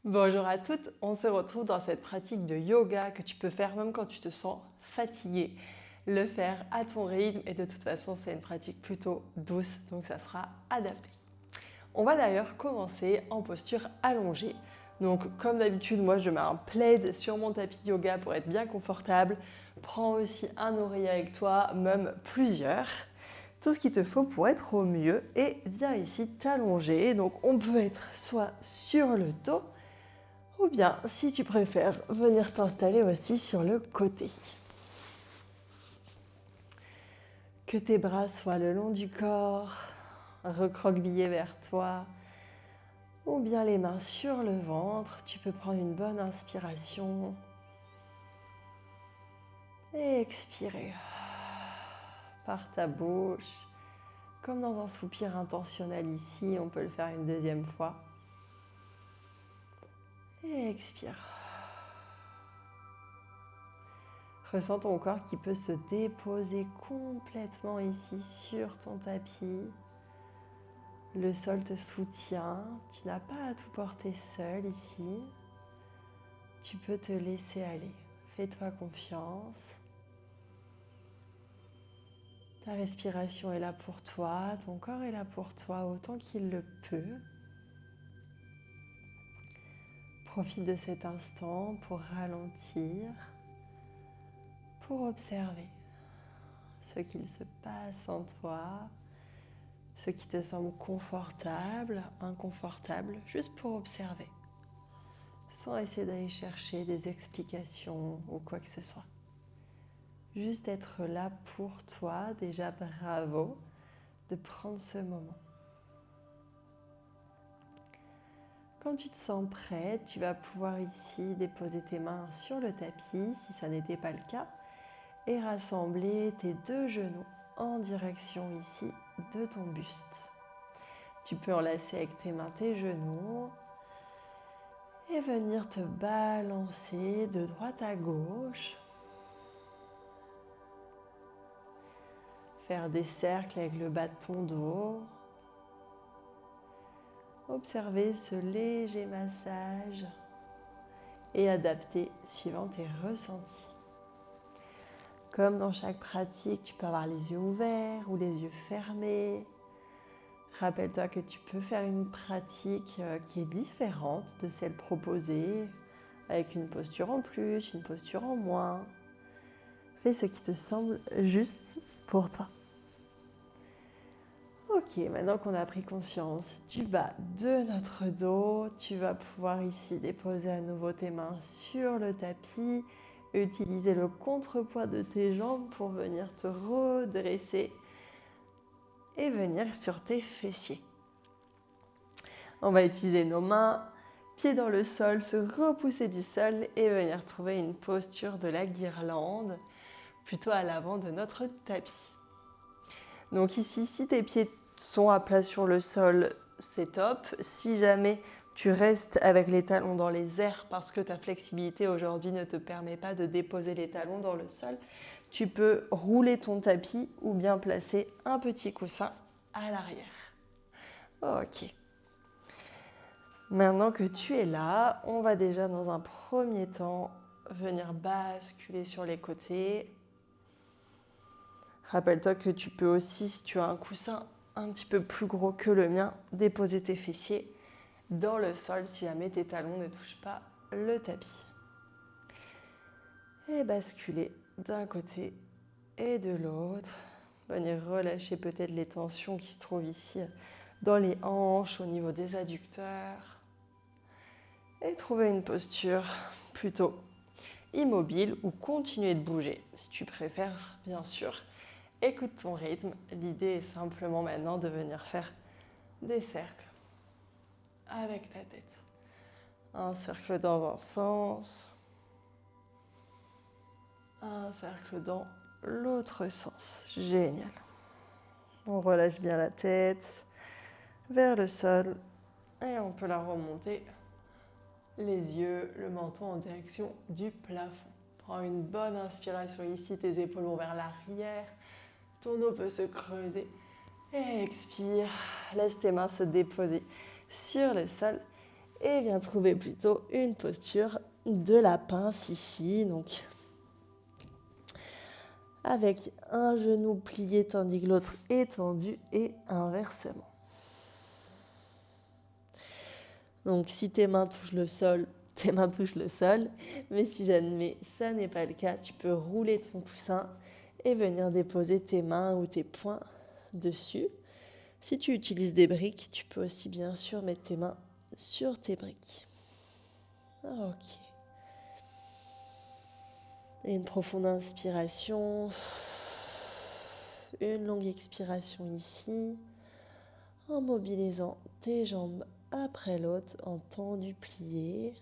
Bonjour à toutes, on se retrouve dans cette pratique de yoga que tu peux faire même quand tu te sens fatigué. Le faire à ton rythme et de toute façon c'est une pratique plutôt douce donc ça sera adapté. On va d'ailleurs commencer en posture allongée. Donc comme d'habitude moi je mets un plaid sur mon tapis de yoga pour être bien confortable. Prends aussi un oreiller avec toi, même plusieurs. Tout ce qu'il te faut pour être au mieux et viens ici t'allonger. Donc on peut être soit sur le dos ou bien, si tu préfères, venir t'installer aussi sur le côté. Que tes bras soient le long du corps, recroquevillés vers toi, ou bien les mains sur le ventre. Tu peux prendre une bonne inspiration et expirer par ta bouche. Comme dans un soupir intentionnel ici, on peut le faire une deuxième fois. Et expire. Ressens ton corps qui peut se déposer complètement ici sur ton tapis. Le sol te soutient, tu n'as pas à tout porter seul ici. Tu peux te laisser aller. Fais-toi confiance. Ta respiration est là pour toi, ton corps est là pour toi autant qu'il le peut. Profite de cet instant pour ralentir, pour observer ce qu'il se passe en toi, ce qui te semble confortable, inconfortable, juste pour observer, sans essayer d'aller chercher des explications ou quoi que ce soit. Juste être là pour toi, déjà bravo de prendre ce moment. Quand tu te sens prête, tu vas pouvoir ici déposer tes mains sur le tapis, si ça n'était pas le cas, et rassembler tes deux genoux en direction ici de ton buste. Tu peux enlacer avec tes mains tes genoux et venir te balancer de droite à gauche. Faire des cercles avec le bas de ton dos. Observez ce léger massage et adapter suivant tes ressentis. Comme dans chaque pratique, tu peux avoir les yeux ouverts ou les yeux fermés. Rappelle-toi que tu peux faire une pratique qui est différente de celle proposée, avec une posture en plus, une posture en moins. Fais ce qui te semble juste pour toi. Ok, maintenant qu'on a pris conscience du bas de notre dos, tu vas pouvoir ici déposer à nouveau tes mains sur le tapis, utiliser le contrepoids de tes jambes pour venir te redresser et venir sur tes fessiers. On va utiliser nos mains, pieds dans le sol, se repousser du sol et venir trouver une posture de la guirlande, plutôt à l'avant de notre tapis. Donc ici, si tes pieds sont à plat sur le sol, c'est top. Si jamais tu restes avec les talons dans les airs parce que ta flexibilité aujourd'hui ne te permet pas de déposer les talons dans le sol, tu peux rouler ton tapis ou bien placer un petit coussin à l'arrière. Ok. Maintenant que tu es là, on va déjà dans un premier temps venir basculer sur les côtés. Rappelle-toi que tu peux aussi, si tu as un coussin un petit peu plus gros que le mien, déposer tes fessiers dans le sol si jamais tes talons ne touchent pas le tapis. Et basculer d'un côté et de l'autre. Venir relâcher peut-être les tensions qui se trouvent ici dans les hanches, au niveau des adducteurs. Et trouver une posture plutôt immobile ou continuer de bouger si tu préfères, bien sûr. Écoute ton rythme. L'idée est simplement maintenant de venir faire des cercles avec ta tête. Un cercle dans un sens, un cercle dans l'autre sens. Génial. On relâche bien la tête vers le sol et on peut la remonter. Les yeux, le menton en direction du plafond. Prends une bonne inspiration ici, tes épaules vont vers l'arrière. Ton dos peut se creuser. Et expire, laisse tes mains se déposer sur le sol Et viens trouver plutôt une posture de la pince ici. Donc, avec un genou plié tandis que l'autre est tendu et inversement. Donc, si tes mains touchent le sol, tes mains touchent le sol. Mais si jamais ça n'est pas le cas, tu peux rouler ton coussin et venir déposer tes mains ou tes poings dessus. Si tu utilises des briques, tu peux aussi bien sûr mettre tes mains sur tes briques. Ok. Et une profonde inspiration. Une longue expiration ici. En mobilisant tes jambes après l'autre en tendu plié.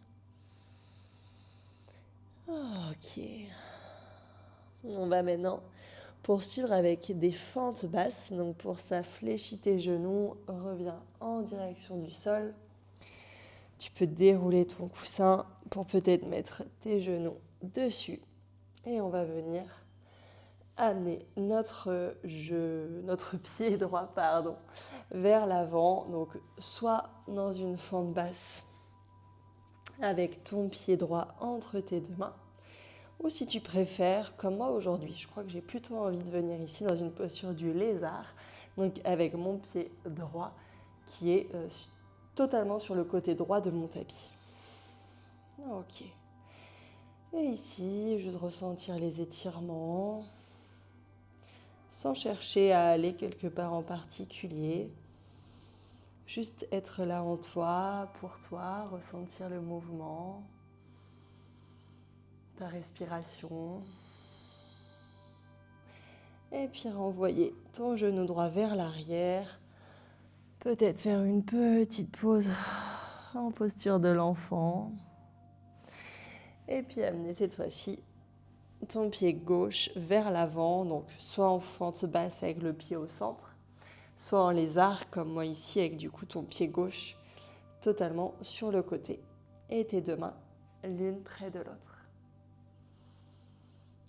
Ok. On va maintenant poursuivre avec des fentes basses. Donc pour ça, fléchis tes genoux, reviens en direction du sol. Tu peux dérouler ton coussin pour peut-être mettre tes genoux dessus. Et on va venir amener notre pied droit vers l'avant. Donc soit dans une fente basse avec ton pied droit entre tes deux mains. Ou si tu préfères, comme moi aujourd'hui, je crois que j'ai plutôt envie de venir ici dans une posture du lézard. Donc avec mon pied droit qui est totalement sur le côté droit de mon tapis. Ok. Et ici, juste ressentir les étirements, sans chercher à aller quelque part en particulier. Juste être là en toi, pour toi, ressentir le mouvement, ta respiration. Et puis renvoyer ton genou droit vers l'arrière. Peut-être faire une petite pause en posture de l'enfant. Et puis amener cette fois-ci ton pied gauche vers l'avant, donc soit en fente basse avec le pied au centre, soit en lézard comme moi ici avec du coup ton pied gauche totalement sur le côté et tes deux mains l'une près de l'autre.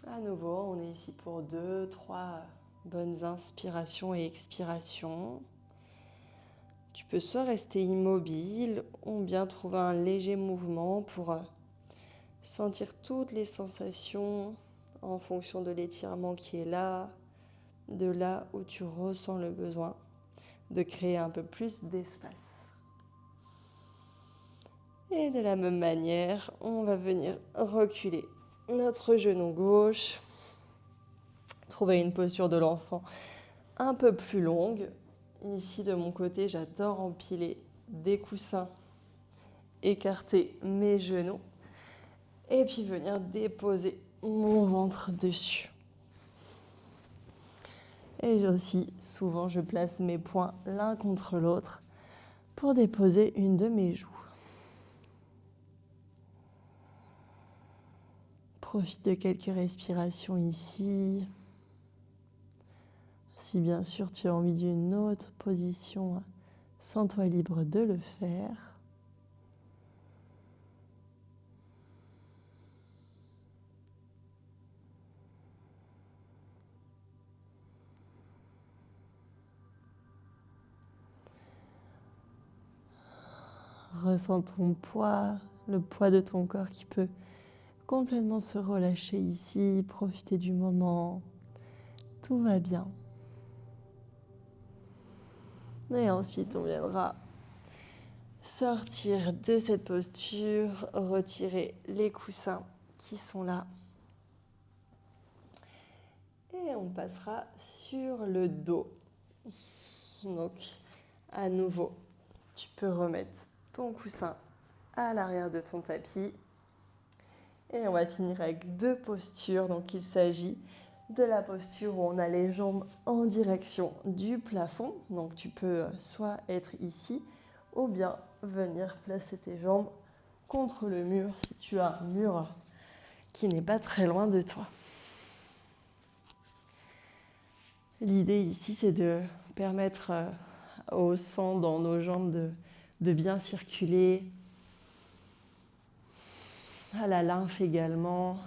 À nouveau, on est ici pour 2-3 bonnes inspirations et expirations. Tu peux soit rester immobile ou bien trouver un léger mouvement pour sentir toutes les sensations en fonction de l'étirement qui est là, de là où tu ressens le besoin de créer un peu plus d'espace. Et de la même manière, on va venir reculer notre genou gauche, trouver une posture de l'enfant un peu plus longue. Ici, de mon côté, j'adore empiler des coussins, écarter mes genoux et puis venir déposer mon ventre dessus. Et aussi, souvent, je place mes poings l'un contre l'autre pour déposer une de mes joues. Profite de quelques respirations ici. Si bien sûr tu as envie d'une autre position, sens-toi libre de le faire. Ressens ton poids, le poids de ton corps qui peut complètement se relâcher ici, profiter du moment. Tout va bien. Et ensuite, on viendra sortir de cette posture, retirer les coussins qui sont là. Et on passera sur le dos. Donc, à nouveau, tu peux remettre ton coussin à l'arrière de ton tapis. Et on va finir avec deux postures. Donc, il s'agit de la posture où on a les jambes en direction du plafond. Donc, tu peux soit être ici ou bien venir placer tes jambes contre le mur si tu as un mur qui n'est pas très loin de toi. L'idée ici, c'est de permettre au sang dans nos jambes de bien circuler, à la lymphe également,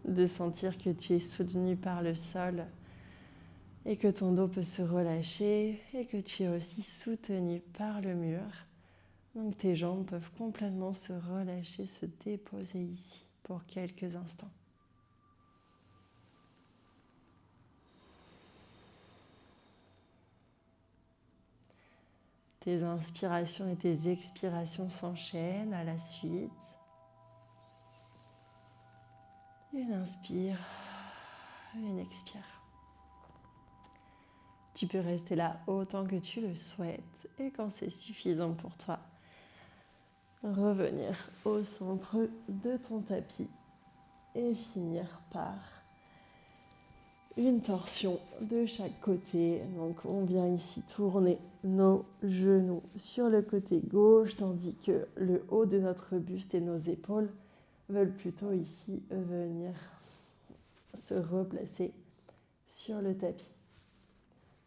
de sentir que tu es soutenu par le sol et que ton dos peut se relâcher et que tu es aussi soutenu par le mur Donc tes jambes peuvent complètement se relâcher, se déposer ici pour quelques instants. Tes inspirations et tes expirations s'enchaînent à la suite. Une inspire, une expire. Tu peux rester là autant que tu le souhaites et quand c'est suffisant pour toi, revenir au centre de ton tapis et finir par une torsion de chaque côté. Donc on vient ici tourner nos genoux sur le côté gauche tandis que le haut de notre buste et nos épaules veulent plutôt ici venir se replacer sur le tapis.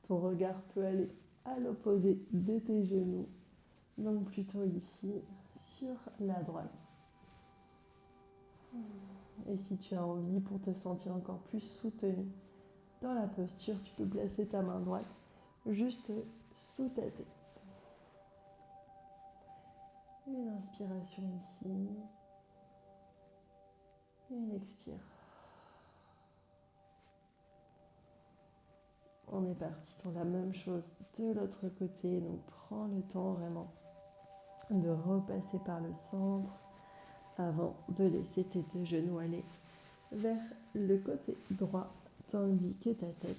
Ton regard peut aller à l'opposé de tes genoux, donc plutôt ici sur la droite. Et si tu as envie, pour te sentir encore plus soutenu dans la posture, tu peux placer ta main droite juste sous ta tête. Une inspiration ici, une expire. On est parti pour la même chose de l'autre côté, donc prends le temps vraiment de repasser par le centre avant de laisser tes deux genoux aller vers le côté droit, tandis que ta tête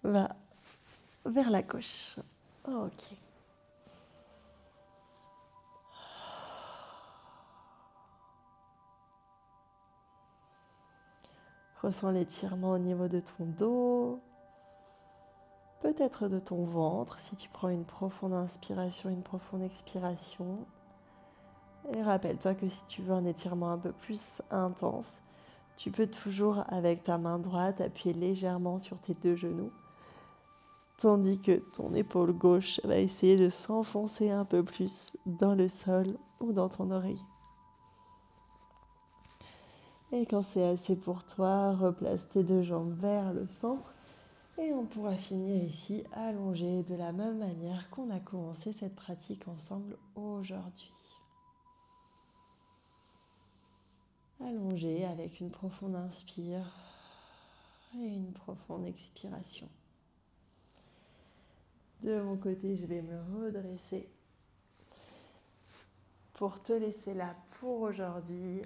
va vers la gauche. Ok. Ressens l'étirement au niveau de ton dos, peut-être de ton ventre si tu prends une profonde inspiration, une profonde expiration. Et rappelle-toi que si tu veux un étirement un peu plus intense, tu peux toujours avec ta main droite appuyer légèrement sur tes deux genoux, tandis que ton épaule gauche va essayer de s'enfoncer un peu plus dans le sol ou dans ton oreille. Et quand c'est assez pour toi, replace tes deux jambes vers le centre et on pourra finir ici allongé de la même manière qu'on a commencé cette pratique ensemble aujourd'hui. Allongé avec une profonde inspire et une profonde expiration. De mon côté, je vais me redresser pour te laisser là pour aujourd'hui.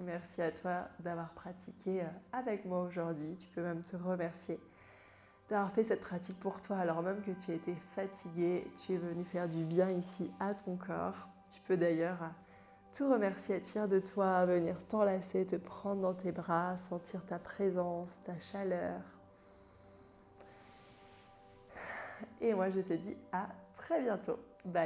Merci à toi d'avoir pratiqué avec moi aujourd'hui. Tu peux même te remercier d'avoir fait cette pratique pour toi alors même que tu étais fatigué. Tu es venu faire du bien ici à ton corps. Tu peux d'ailleurs tout remercier, être fier de toi, venir t'enlacer, te prendre dans tes bras, sentir ta présence, ta chaleur. Et moi je te dis à très bientôt. Bye.